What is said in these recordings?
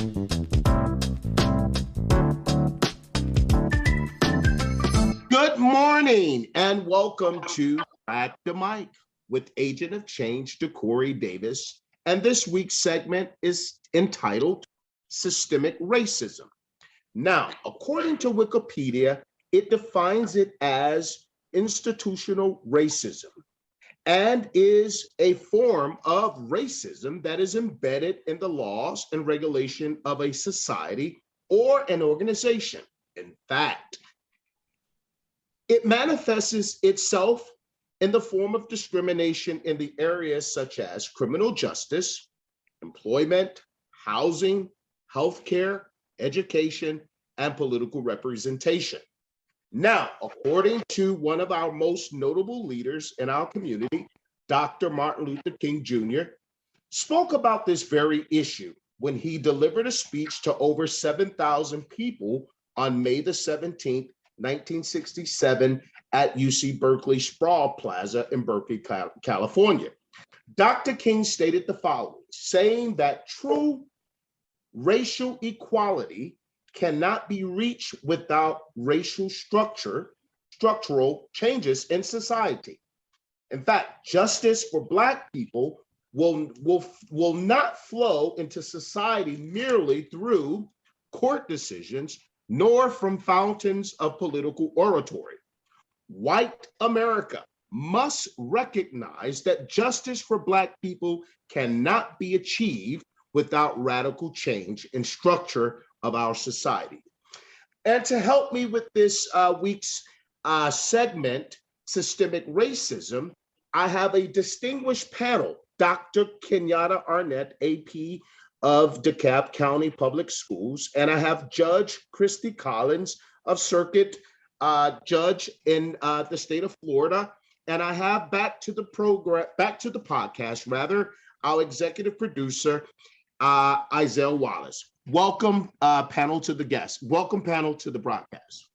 Good morning and welcome to Crack the Mic with Agent of Change, DeCorey Davis. And this week's segment is entitled Systemic Racism. Now, according to Wikipedia, it defines it as institutional racism and is a form of racism that is embedded in the laws and regulation of a society or an organization. In fact, it manifests itself in the form of discrimination in the areas such as criminal justice, employment, housing, healthcare, education, and political representation. Now, according to one of our most notable leaders in our community, Dr. Martin Luther King Jr., spoke about this very issue when he delivered a speech to over 7,000 people on May the 17th, 1967 at UC Berkeley Sproul Plaza in Berkeley, California. Dr. King stated the following, saying that true racial equality cannot be reached without racial structural changes in society. In fact, justice for Black people will not flow into society merely through court decisions, nor from fountains of political oratory. White America must recognize that justice for Black people cannot be achieved without radical change in structure of our society. And to help me with this week's segment, Systemic Racism, I have a distinguished panel, Dr. Kenyatta Arnett, AP of DeKalb County Public Schools, and I have Judge Christy Collins of Circuit Judge in the state of Florida, and I have back to the podcast, our executive producer, Isaiah Wallace. Welcome, panel, to the guests. Welcome, panel, to the broadcast.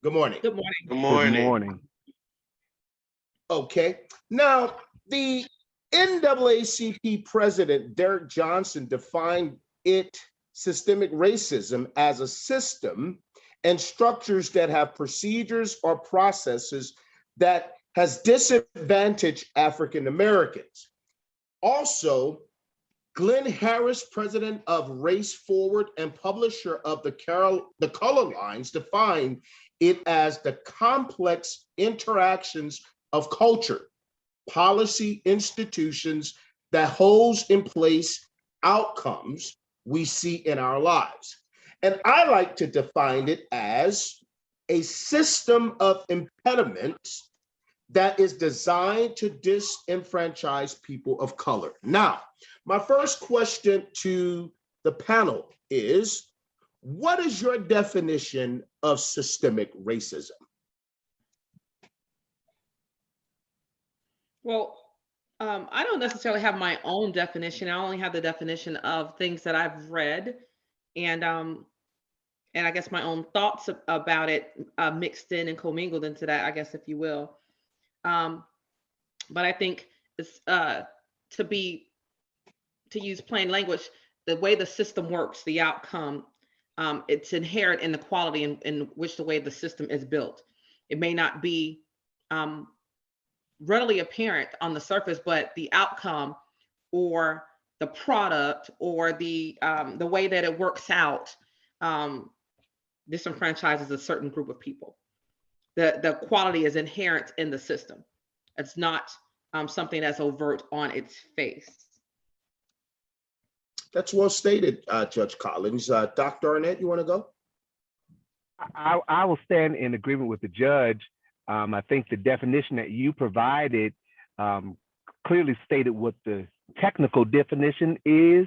Good morning. Good morning. Good morning. Good morning. Okay. Now, the NAACP president, Derrick Johnson, defined systemic racism as a system and structures that have procedures or processes that has disadvantaged African Americans. Also, Glenn Harris, president of Race Forward and publisher of the Color Lines, defined it as the complex interactions of culture, policy, institutions that holds in place outcomes we see in our lives. And I like to define it as a system of impediments that is designed to disenfranchise people of color. Now, my first question to the panel is, what is your definition of systemic racism? Well, I don't necessarily have my own definition. I only have the definition of things that I've read, and I guess my own thoughts about it mixed in and commingled into that, I guess, if you will. But I think it's to use plain language, the way the system works, the outcome, it's inherent in the quality in which the way the system is built. It may not be readily apparent on the surface, but the outcome or the product or the way that it works out disenfranchises a certain group of people. The quality is inherent in the system. It's not something that's overt on its face. That's well stated, Judge Collins. Dr. Arnett, you want to go? I will stand in agreement with the judge. I think the definition that you provided clearly stated what the technical definition is,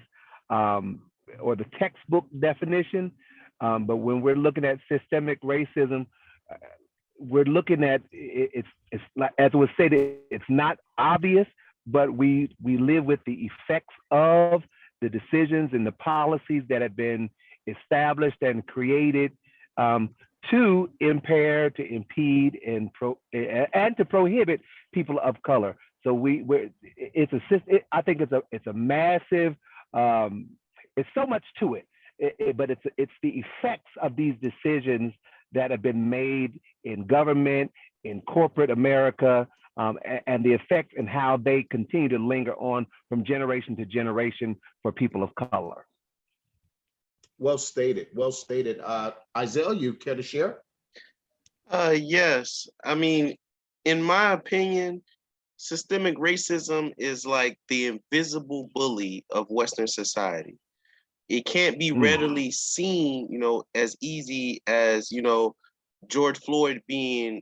or the textbook definition. But when we're looking at systemic racism, we're looking at it's like, as it was stated, it's not obvious, but we live with the effects of the decisions and the policies that have been established and created to impair, to impede, and to prohibit people of color. So I think it's a massive it's so much to it. But it's the effects of these decisions that have been made in government, in corporate America, and the effects and how they continue to linger on from generation to generation for people of color. Well stated. Well stated. Isaiah, you care to share? Yes. I mean, in my opinion, systemic racism is like the invisible bully of Western society. It can't be readily seen, as easy as, George Floyd being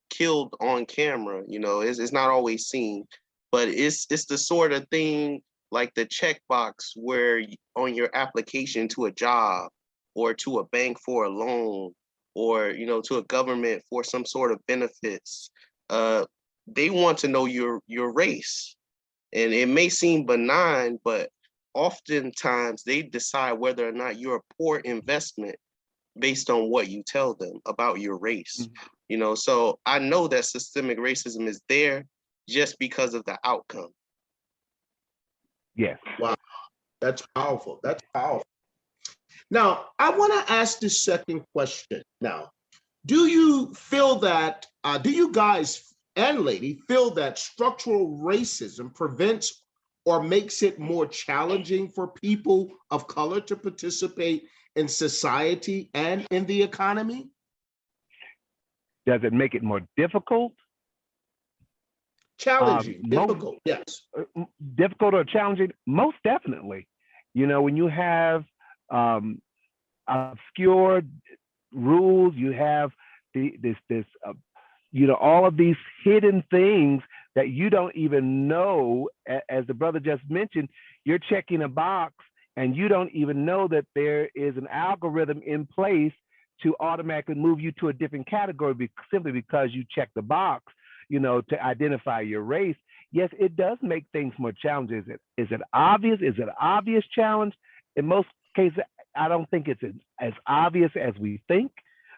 killed on camera. It's not always seen, but it's the sort of thing like the checkbox where on your application to a job or to a bank for a loan or, to a government for some sort of benefits, they want to know your race. And it may seem benign, but oftentimes they decide whether or not you're a poor investment based on what you tell them about your race. So I know that systemic racism is there just because of the outcome. Yes. Wow, that's powerful. That's powerful. Now, I want to ask this second question. Now, do you feel that, do you guys and lady feel that structural racism prevents or makes it more challenging for people of color to participate in society and in the economy? Does it make it more difficult? Challenging, difficult, yes. Difficult or challenging? Most definitely. When you have obscure rules, you have all of these hidden things that you don't even know, as the brother just mentioned, you're checking a box and you don't even know that there is an algorithm in place to automatically move you to a different category simply because you check the box, to identify your race. Yes, it does make things more challenging. Is it obvious? Is it an obvious challenge? In most cases, I don't think it's as obvious as we think,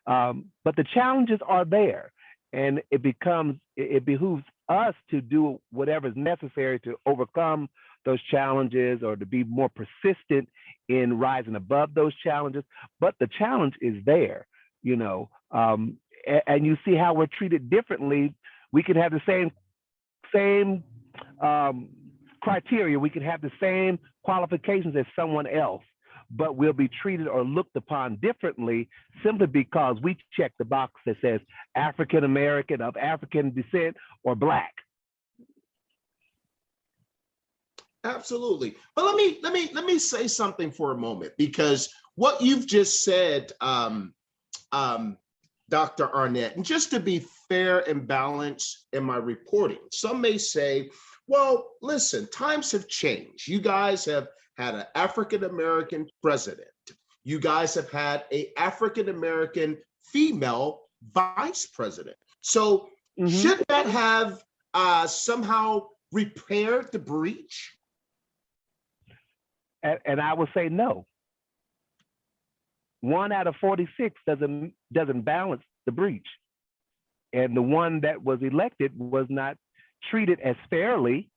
but the challenges are there. And it behooves us to do whatever is necessary to overcome those challenges or to be more persistent in rising above those challenges. But the challenge is there, and you see how we're treated differently. We can have the same criteria. We can have the same qualifications as someone else, but we'll be treated or looked upon differently simply because we check the box that says African American, of African descent, or Black. Absolutely. But let me say something for a moment, because what you've just said, Dr. Arnett, and just to be fair and balanced in my reporting, some may say, well, listen, times have changed. You guys have had an African-American president. You guys have had an African-American female vice president. So should that have somehow repaired the breach? And I would say no. 1 out of 46 doesn't balance the breach. And the one that was elected was not treated as fairly.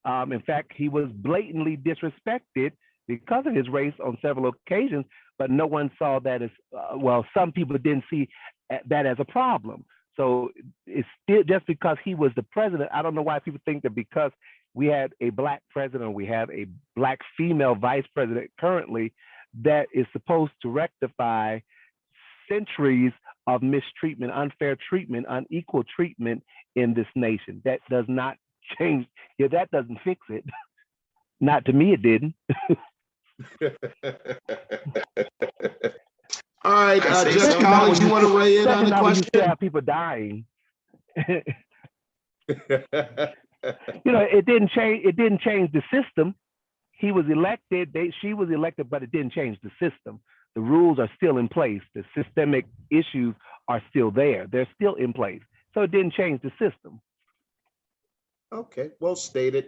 In fact, he was blatantly disrespected because of his race on several occasions, but no one saw that as, some people didn't see that as a problem. So it's still just because he was the president. I don't know why people think that because we had a Black president, or we have a Black female vice president currently, that is supposed to rectify centuries of mistreatment, unfair treatment, unequal treatment in this nation. That does not change. Yeah, that doesn't fix it. Not to me, it didn't. All right, Judge Collins, you want to weigh in on the question? You still have people dying. It didn't change. It didn't change the system. He was elected. She was elected, but it didn't change the system. The rules are still in place. The systemic issues are still there. They're still in place. So it didn't change the system. Okay, well stated.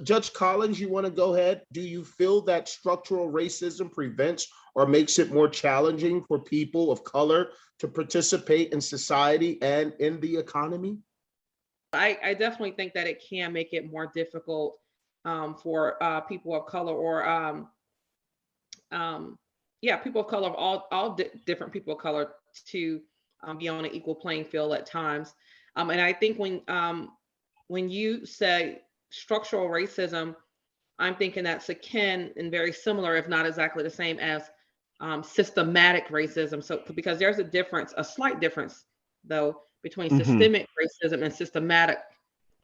Judge Collins, you want to go ahead? Do you feel that structural racism prevents or makes it more challenging for people of color to participate in society and in the economy? I definitely think that it can make it more difficult for people of color, or yeah, people of color, all different people of color, to be on an equal playing field at times. And I think when you say structural racism, I'm thinking that's akin and very similar, if not exactly the same, as systematic racism. So, because there's a difference, a slight difference, though, between Hmm. systemic racism and systematic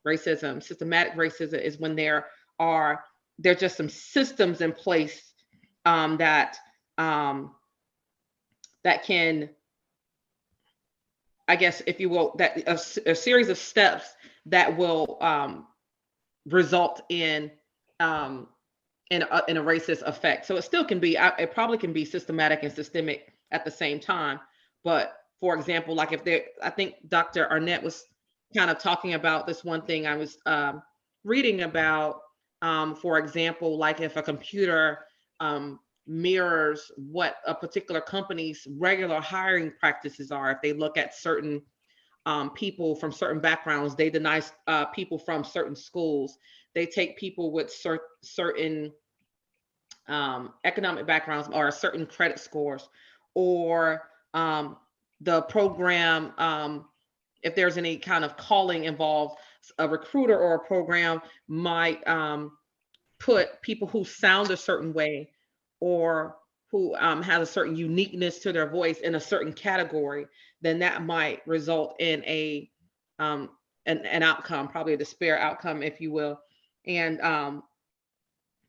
racism. Systematic racism is when there's just some systems in place that that can, I guess, if you will, that a series of steps that will result um, in a racist effect. So it still can be, it probably can be systematic and systemic at the same time. But for example, like if there, I think Dr. Arnett was kind of talking about this one thing I was reading about. For example, like if a computer mirrors what a particular company's regular hiring practices are, if they look at certain people from certain backgrounds, they deny people from certain schools, they take people with certain economic backgrounds or certain credit scores, or the program, if there's any kind of calling involved, a recruiter or a program might put people who sound a certain way, or who has a certain uniqueness to their voice in a certain category, then that might result in um, an outcome, probably a despair outcome, if you will. And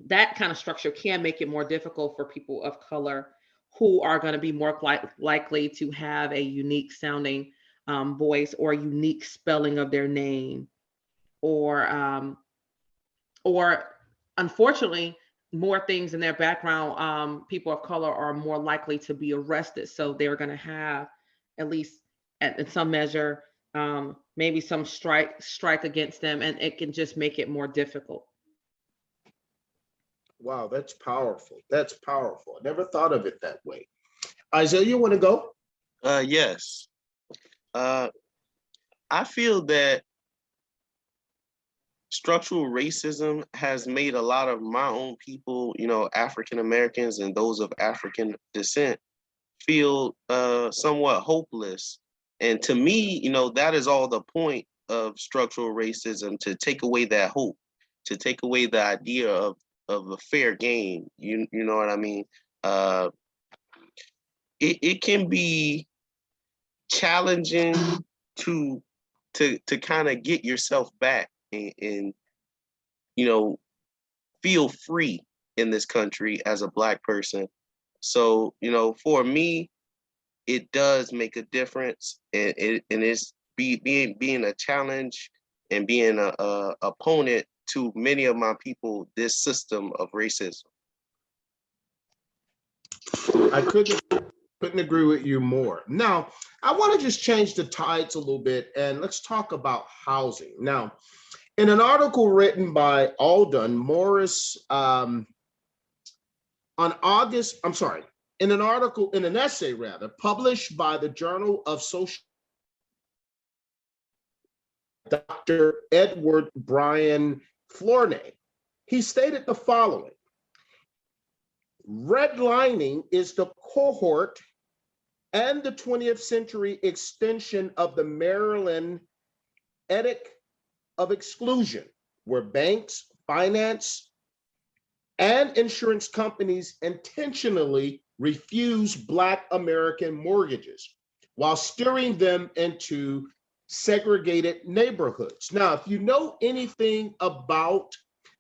that kind of structure can make it more difficult for people of color, who are going to be more likely to have a unique sounding voice, or a unique spelling of their name, or unfortunately, more things in their background. People of color are more likely to be arrested, so they're going to have, at least in some measure, maybe some strike against them, and it can just make it more difficult. Wow, that's powerful. That's powerful. I never thought of it that way. Isaiah, you want to go? Yes. I feel that structural racism has made a lot of my own people, African Americans and those of African descent, feel somewhat hopeless. And to me, that is all the point of structural racism, to take away that hope, to take away the idea of a fair game. You know what I mean? It can be challenging to kind of get yourself back and feel free in this country as a Black person. So, for me, it does make a difference, and it's being a challenge and being a opponent to many of my people, this system of racism. I couldn't agree with you more. Now, I want to just change the tides a little bit, and let's talk about housing. Now, in an article written by Alden Morris on August, I'm sorry, in an essay rather, published by the Journal of Social, Dr. Edward Brian Flournoy, he stated the following: redlining is the cohort and the 20th century extension of the Maryland Edict of Exclusion, where banks, finance, and insurance companies intentionally refuse Black American mortgages while steering them into segregated neighborhoods. Now, if you know anything about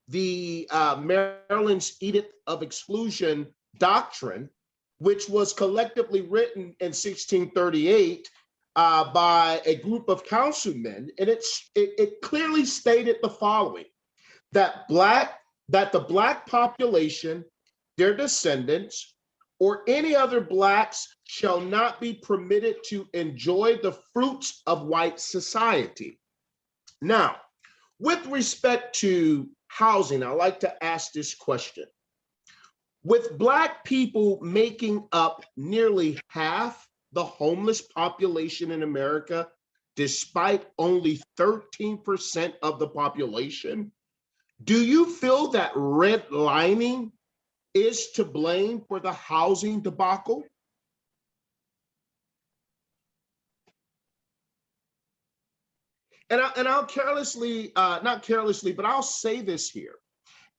the Maryland's Edict of Exclusion doctrine, which was collectively written in 1638 by a group of councilmen, and it clearly stated the following: that the Black population, their descendants, or any other Blacks shall not be permitted to enjoy the fruits of white society. Now, with respect to housing, I like to ask this question. With Black people making up nearly half the homeless population in America, despite only 13% of the population, Do you feel that redlining is to blame for the housing debacle? And I'll carelessly, not carelessly, but I'll say this here.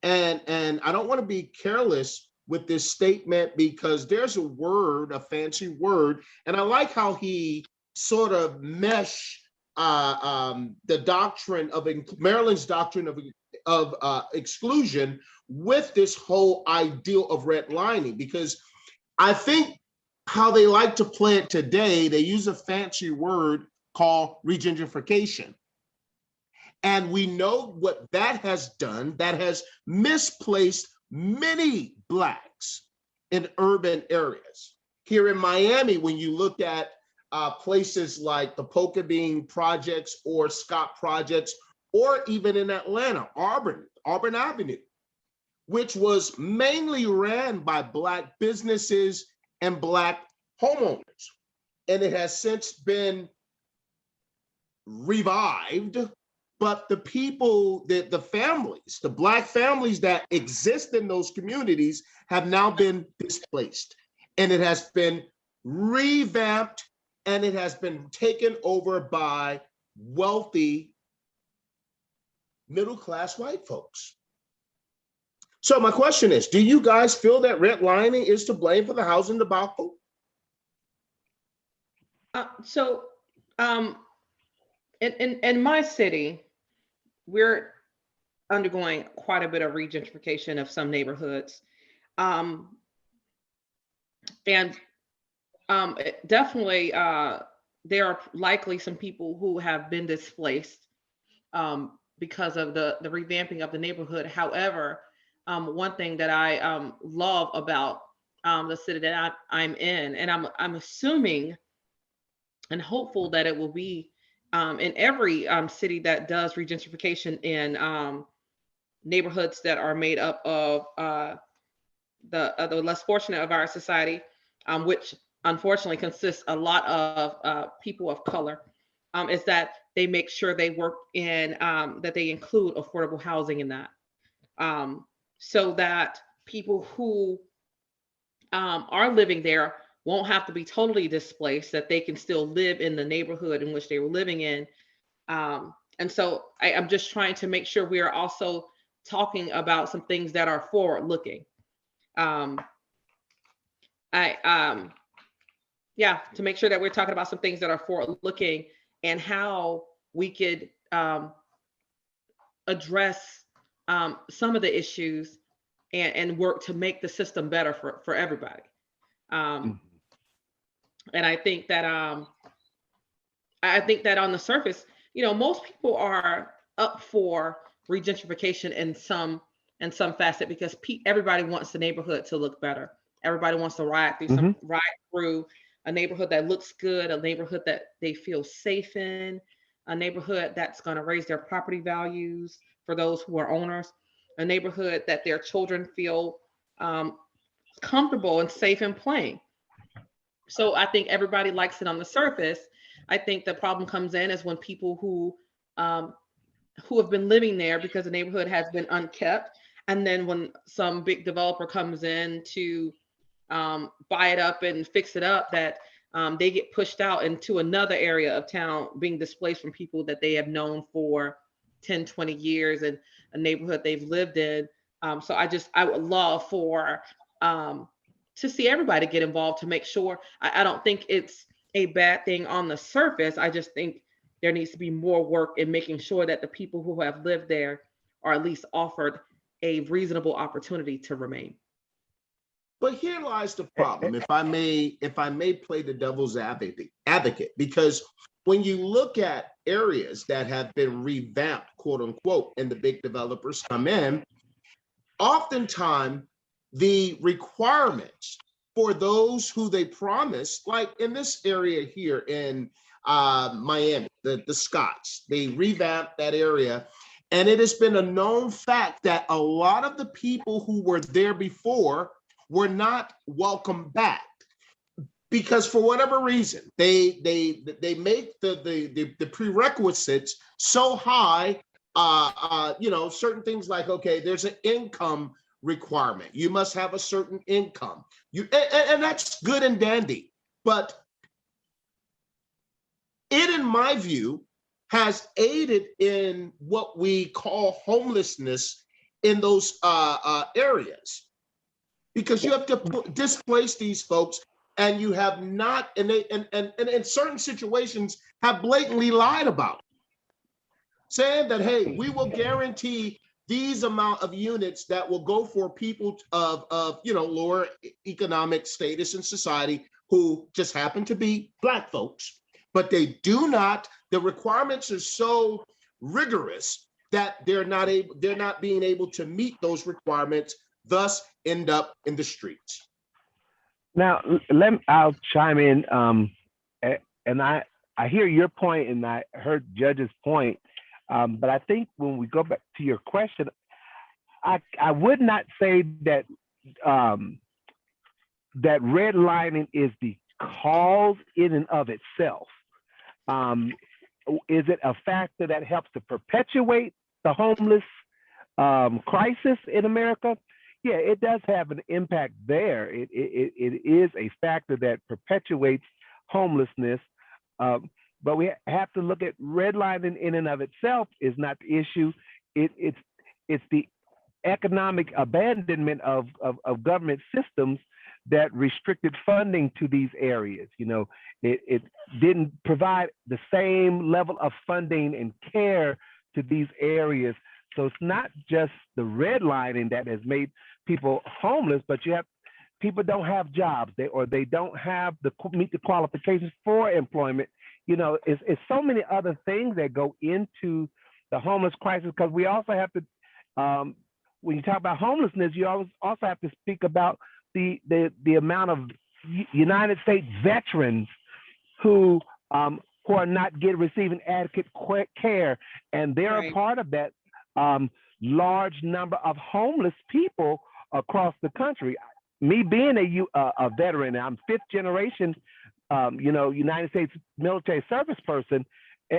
And I don't want to be careless with this statement because there's a word, a fancy word, and I like how he sort of mesh the doctrine of Maryland's doctrine of exclusion with this whole ideal of redlining, because I think how they like to play it today, they use a fancy word called regentrification. And we know what that has done, that has misplaced many Blacks in urban areas. Here in Miami, when you look at places like the Polka Bean projects or Scott projects, or even in Atlanta, Auburn Avenue, which was mainly ran by Black businesses and Black homeowners. And it has since been revived, but the people, the families, the Black families that exist in those communities have now been displaced. And it has been revamped and it has been taken over by wealthy middle-class white folks. So my question is, do you guys feel that redlining is to blame for the housing debacle? In my city, we're undergoing quite a bit of regentrification of some neighborhoods. Definitely, there are likely some people who have been displaced because of the revamping of the neighborhood. However, one thing that I love about the city that I'm in, and I'm assuming and hopeful that it will be in every city that does regentrification in neighborhoods that are made up of the less fortunate of our society, which unfortunately consists a lot of people of color, is that they make sure they work in, that they include affordable housing in that, so that people who are living there won't have to be totally displaced, that they can still live in the neighborhood in which they were living in. And so I'm just trying to make sure we are also talking about some things that are forward looking. To make sure that we're talking about some things that are forward looking and how we could address some of the issues and work to make the system better for everybody. And I think that on the surface, most people are up for regentrification in some facet, because everybody wants the neighborhood to look better. Everybody wants to ride through a neighborhood that looks good, a neighborhood that they feel safe in, a neighborhood that's going to raise their property values for those who are owners, a neighborhood that their children feel comfortable and safe in playing. So I think everybody likes it on the surface. I think the problem comes in is when people who have been living there because the neighborhood has been unkept, and then when some big developer comes in to buy it up and fix it up, that they get pushed out into another area of town, being displaced from people that they have known for 10, 20 years and a neighborhood they've lived in. So I would love for to see everybody get involved to make sure. I don't think it's a bad thing on the surface. I just think there needs to be more work in making sure that the people who have lived there are at least offered a reasonable opportunity to remain. But here lies the problem, if I may play the devil's advocate, because when you look at areas that have been revamped, quote unquote, and the big developers come in, oftentimes the requirements for those who they promised, like in this area here in Miami, the Scotts, they revamped that area. And it has been a known fact that a lot of the people who were there before were not welcome back, because for whatever reason, they make the prerequisites so high certain things like, okay, there's an income requirement. You must have a certain income. And that's good and dandy. But it, in my view, has aided in what we call homelessness in those areas, because you have to displace these folks, and you have not, and they and in certain situations have blatantly lied about it, saying that, hey, we will guarantee these amount of units that will go for people of lower economic status in society who just happen to be Black folks, but they do not. The requirements are so rigorous that they're not being able to meet those requirements, thus end up in the streets. Now, I'll chime in, and I hear your point, and I heard Judge's point, but I think when we go back to your question, I would not say that that redlining is the cause in and of itself. Is it a factor that helps to perpetuate the homeless crisis in America? Yeah, it does have an impact there. It is a factor that perpetuates homelessness, but we have to look at redlining in and of itself is not the issue. It's the economic abandonment of government systems that restricted funding to these areas. It didn't provide the same level of funding and care to these areas. So it's not just the redlining that has made people homeless, but people don't have jobs, they don't have meet the qualifications for employment. It's so many other things that go into the homeless crisis, because we also have to, when you talk about homelessness, you also have to speak about the amount of United States veterans who are not receiving adequate care, and they're Right. a part of that large number of homeless people across the country. Me being a veteran, I'm fifth generation, United States military service person,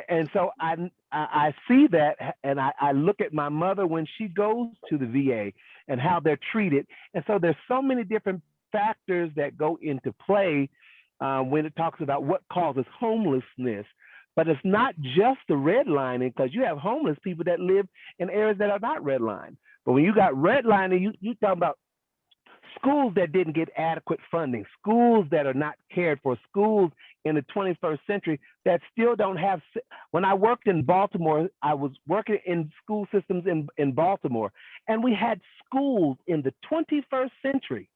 and so I see that, and I look at my mother when she goes to the VA and how they're treated, and so there's so many different factors that go into play when it talks about what causes homelessness. But it's not just the redlining, because you have homeless people that live in areas that are not redlined. But when you got redlining, you talk about schools that didn't get adequate funding, schools that are not cared for, schools in the 21st century that still don't have. When I worked in Baltimore, I was working in school systems in Baltimore, and we had schools in the 21st century,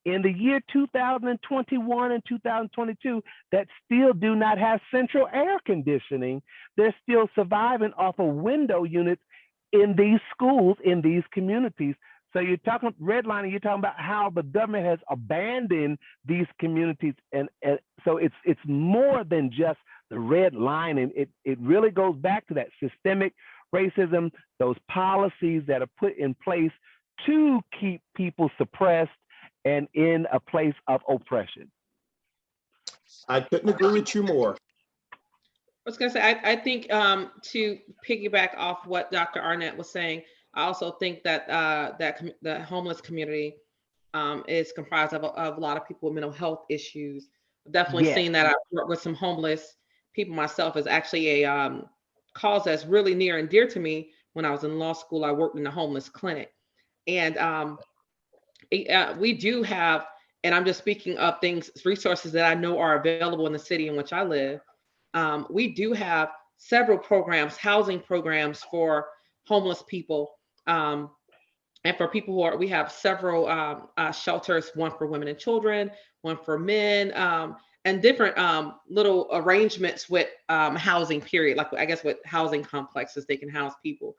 in the year 2021 and 2022, that still do not have central air conditioning. They're still surviving off of window units in these schools, in these communities. So you're talking redlining, you're talking about how the government has abandoned these communities. And so it's more than just the redlining. It really goes back to that systemic racism, those policies that are put in place to keep people suppressed and in a place of oppression. I couldn't agree with you more. I was going to say, I think to piggyback off what Dr. Arnett was saying, I also think that the homeless community is comprised of a lot of people with mental health issues. I've definitely Yes. seen that. I've worked with some homeless people myself. Is actually a cause that's really near and dear to me. When I was in law school, I worked in a homeless clinic, and we do have, and I'm just speaking of resources that I know are available in the city in which I live. We do have several programs, housing programs for homeless people, and for people we have several shelters, one for women and children, one for men, and different little arrangements with housing, period, like I guess with housing complexes, they can house people.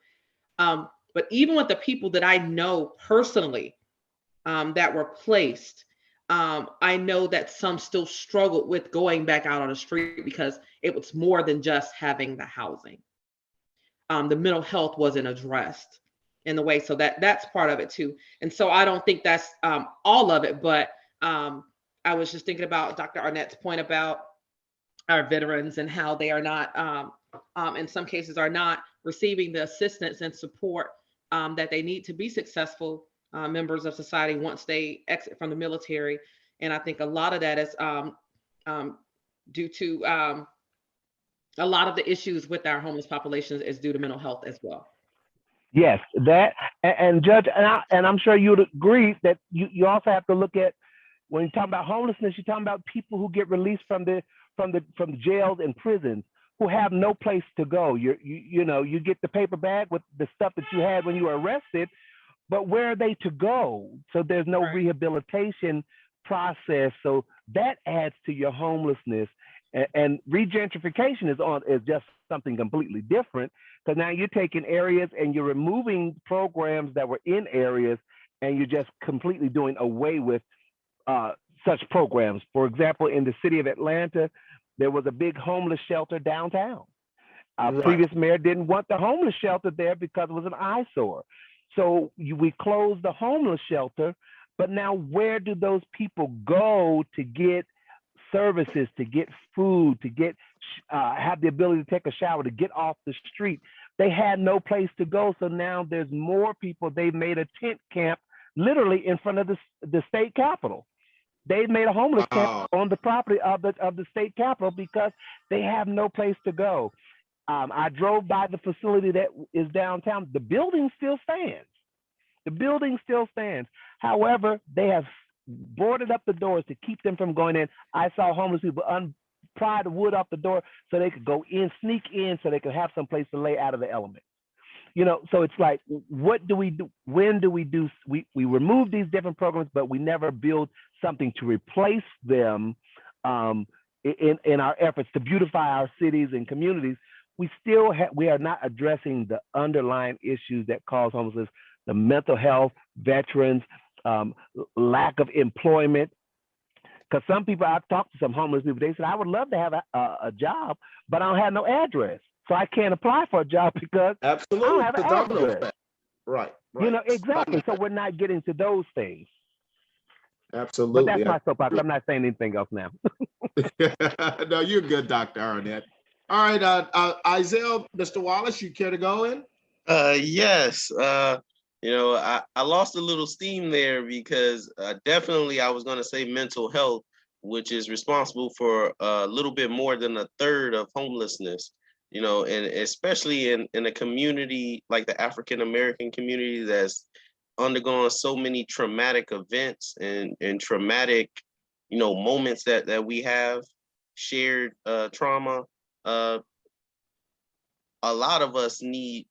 But even with the people that I know personally, that were placed, I know that some still struggled with going back out on the street because it was more than just having the housing. The mental health wasn't addressed in the way, so that's part of it too. And so I don't think that's all of it, but I was just thinking about Dr. Arnett's point about our veterans and how they are not, in some cases, are not receiving the assistance and support that they need to be successful members of society once they exit from the military. And I think a lot of that is due to a lot of the issues with our homeless populations is due to mental health as well. Yes, that and Judge, and I'm sure you'd agree that you also have to look at, when you talk about homelessness, you're talking about people who get released from the jails and prisons who have no place to go. You get the paper bag with the stuff that you had when you were arrested, but where are they to go? So there's no Right. rehabilitation process. So that adds to your homelessness. And regentrification is just something completely different, because now you're taking areas and you're removing programs that were in areas, and you're just completely doing away with such programs. For example, in the city of Atlanta, there was a big homeless shelter downtown. Our Right. previous mayor didn't want the homeless shelter there because it was an eyesore. So we closed the homeless shelter, but now where do those people go to get services, to get food, to get have the ability to take a shower, to get off the street? They had no place to go. So now there's more people. They've made a tent camp literally in front of the state capitol. They made a homeless Wow. camp on the property of the state capitol because they have no place to go. I drove by the facility that is downtown. The building still stands. The building still stands. However, they have boarded up the doors to keep them from going in. I saw homeless people pry the wood off the door so they could go in, sneak in, so they could have some place to lay out of the elements. So it's like, what do we do? When do we do? We remove these different programs, but we never build something to replace them in our efforts to beautify our cities and communities. We are not addressing the underlying issues that cause homelessness, the mental health, veterans, lack of employment. Because some people, I've talked to some homeless people, they said, I would love to have a job, but I don't have no address. So I can't apply for a job because Absolutely. I don't have The an domino address. effect. Right. Exactly. So we're not getting to those things. But Absolutely. that's my soapbox. I'm not saying anything else now. No, you're good, Dr. Arnett. All right, Isaiah, Mr. Wallace, you care to go in? Yes. I lost a little steam there because definitely I was going to say mental health, which is responsible for a little bit more than a third of homelessness. And especially in a community like the African American community that's undergone so many traumatic events and traumatic, moments that we have shared trauma. A lot of us need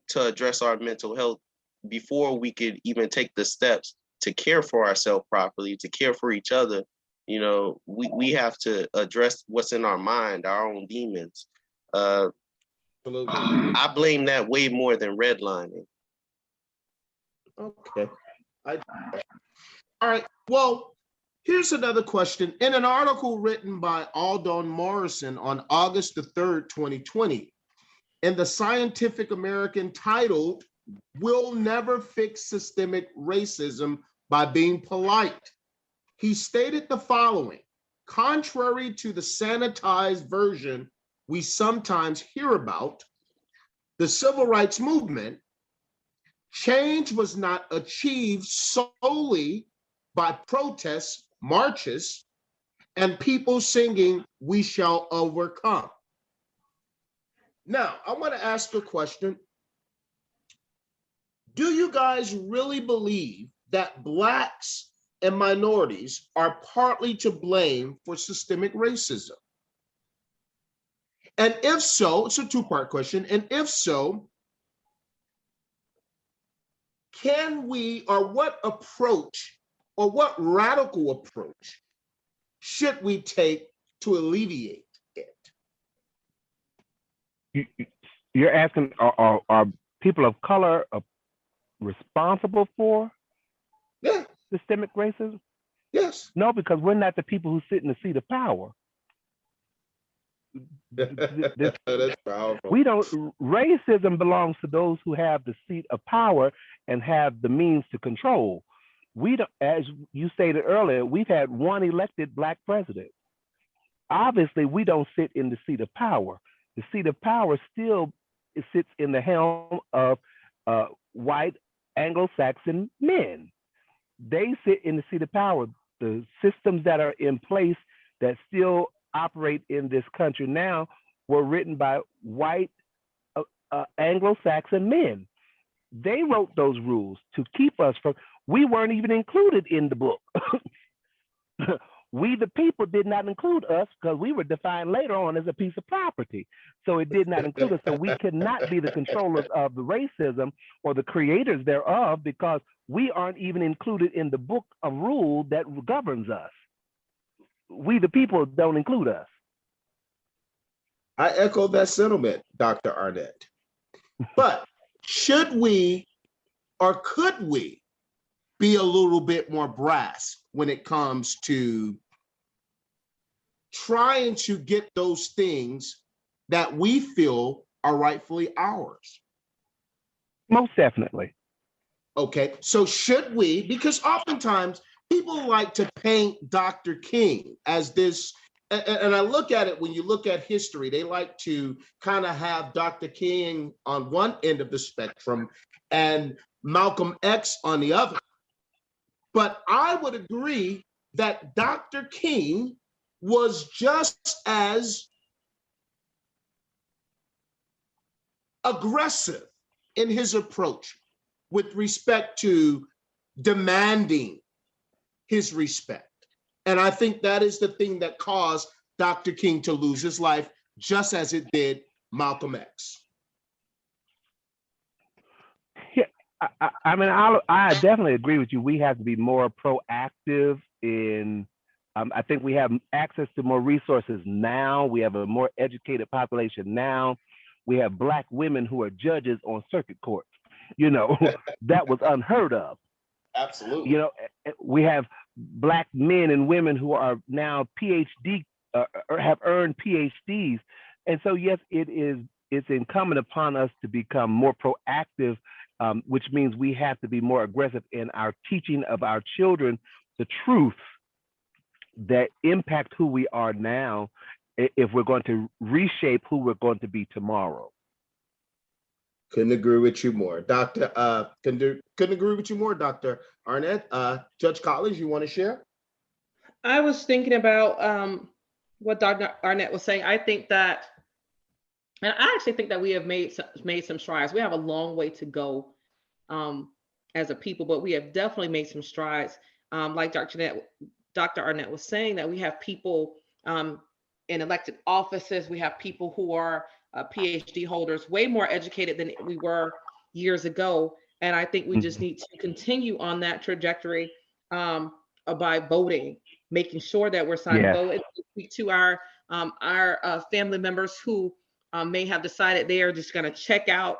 to address our mental health before we could even take the steps to care for ourselves properly, to care for each other. We have to address what's in our mind, our own demons. Absolutely. I blame that way more than redlining. Okay. All right. Well, here's another question. In an article written by Aldon Morrison on August the 3rd, 2020, in the Scientific American titled, "We'll Never Fix Systemic Racism by Being Polite," he stated the following: contrary to the sanitized version we sometimes hear about, the civil rights movement, change was not achieved solely by protests, marches, and people singing, "We shall overcome." Now, I want to ask a question. Do you guys really believe that Blacks and minorities are partly to blame for systemic racism? And if so, it's a two-part question. And if so, can we, or what approach, or what radical approach should we take to alleviate it? You're asking, are people of color responsible for Yeah, systemic racism? yes. No, because we're not the people who sit in the seat of power. That's powerful. Racism belongs to those who have the seat of power and have the means to control. We don't, as you stated earlier, we've had one elected Black president. Obviously, we don't sit in the seat of power. The seat of power still sits in the helm of white Anglo-Saxon men. They sit in the seat of power. The systems that are in place that still operate in this country now were written by white Anglo-Saxon men. They wrote those rules to keep us from, we weren't even included in the book. We, the people, did not include us because we were defined later on as a piece of property. So it did not include us. So we could not be the controllers of the racism or the creators thereof because we aren't even included in the book of rule that governs us. We, the people, don't include us. I echo that sentiment, Dr. Arnett. But should we or could we be a little bit more brass when it comes to trying to get those things that we feel are rightfully ours? Most definitely. Okay, so should we, because oftentimes people like to paint Dr. King as this, and I look at it, when you look at history, they like to kind of have Dr. King on one end of the spectrum and Malcolm X on the other. But I would agree that Dr. King was just as aggressive in his approach with respect to demanding his respect. And I think that is the thing that caused Dr. King to lose his life, just as it did Malcolm X. I mean, I definitely agree with you. We have to be more proactive in, I think we have access to more resources now. We have a more educated population now. We have Black women who are judges on circuit courts. You know, that was unheard of. Absolutely. You know, we have Black men and women who are now PhD, or have earned PhDs. And so, yes, it's incumbent upon us to become more proactive, which means we have to be more aggressive in our teaching of our children the truth that impact who we are now if we're going to reshape who we're going to be tomorrow. Couldn't agree with you more. Couldn't agree with you more, Dr. Arnett. Judge Collins, you want to share? I was thinking about what Dr. Arnett was saying. I think that, and I actually think that we have made some strides. We have a long way to go as a people, but we have definitely made some strides. Like Dr. Arnett was saying, that we have people in elected offices. We have people who are PhD holders, way more educated than we were years ago. And I think we just need to continue on that trajectory by voting, making sure that we're signed to vote. And speak to our family members who may have decided they are just going to check out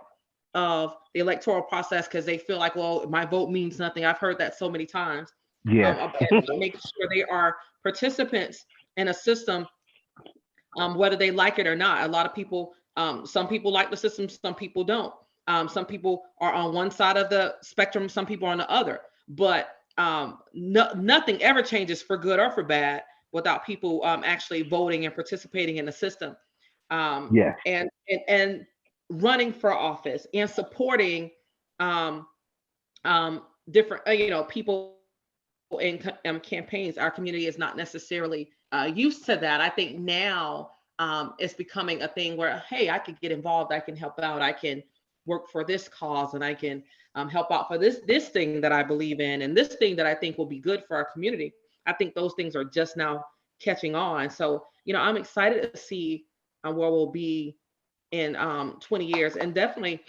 of the electoral process because they feel like, well, my vote means nothing. I've heard that so many times. Making sure they are participants in a system, whether they like it or not. A lot of people, some people like the system, some people don't. Some people are on one side of the spectrum, some people are on the other. But nothing ever changes for good or for bad without people actually voting and participating in the system. And running for office and supporting different people in campaigns. Our community is not necessarily used to that. I think now it's becoming a thing where, hey, I could get involved, I can help out, I can work for this cause, and I can help out for this thing that I believe in, and this thing that I think will be good for our community. I think those things are just now catching on. So, I'm excited to see where we'll be in 20 years. And definitely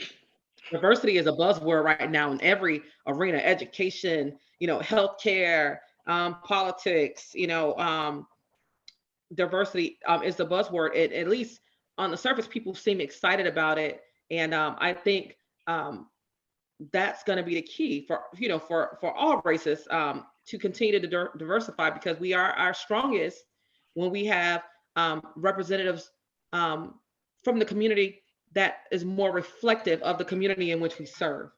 diversity is a buzzword right now in every arena: education, healthcare, politics, diversity is the buzzword. At least on the surface, people seem excited about it. And I think that's going to be the key for all races to continue to diversify, because we are our strongest when we have representatives from the community that is more reflective of the community in which we serve.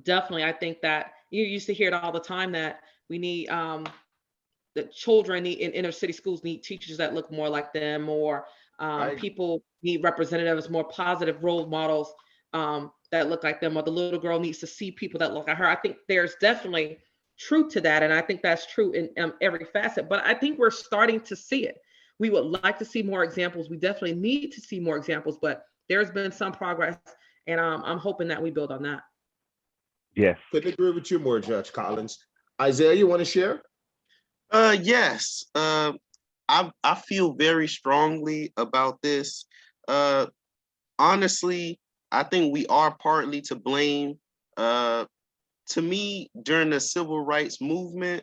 Definitely, I think that you used to hear it all the time that we need the children in inner city schools need teachers that look more like them, or Right. People need representatives, more positive role models that look like them, or the little girl needs to see people that look like her. I think there's definitely truth to that. And I think that's true in every facet. But I think we're starting to see it. We would like to see more examples. We definitely need to see more examples, but there's been some progress. And I'm hoping that we build on that. Yes. Couldn't agree with you more, Judge Collins. Isaiah, you want to share? Yes. I feel very strongly about this. Honestly, I think we are partly to blame. To me, during the civil rights movement,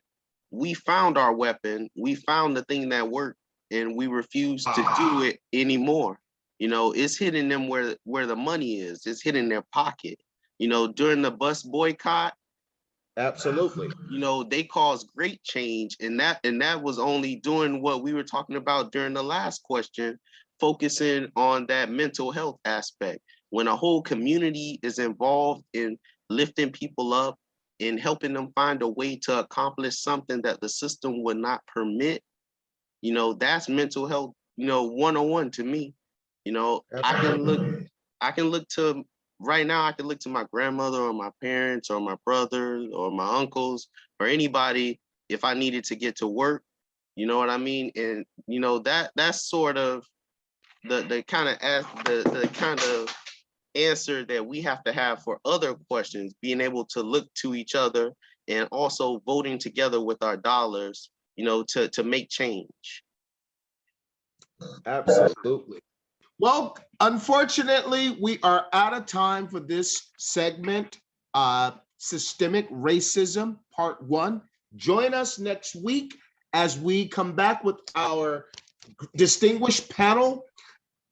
we found our weapon. We found the thing that worked, and we refuse to do it anymore. You know, it's hitting them where the money is. It's hitting their pocket. You know, during the bus boycott, Absolutely. you know, they caused great change, and that was only doing what we were talking about during the last question, focusing on that mental health aspect. When a whole community is involved in lifting people up and helping them find a way to accomplish something that the system would not permit, you know, that's mental health, you know, 101 to me. You know, I can look to right now, I can look to my grandmother or my parents or my brothers or my uncles or anybody if I needed to get to work. You know what I mean? And you know, that's sort of the kind of the kind of answer that we have to have for other questions, being able to look to each other and also voting together with our dollars, you know, to make change. Absolutely. Well, unfortunately, we are out of time for this segment, Systemic Racism, Part 1. Join us next week as we come back with our distinguished panel,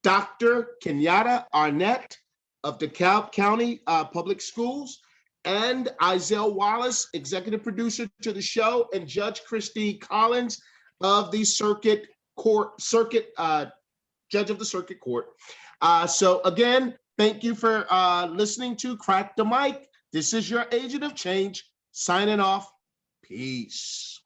Dr. Kenyatta Arnett of DeKalb County Public Schools, and Isaiah Wallace, executive producer to the show, and Judge Christy Collins of the Judge of the Circuit Court. So again, thank you for listening to Crack the Mic. This is your agent of change signing off. Peace.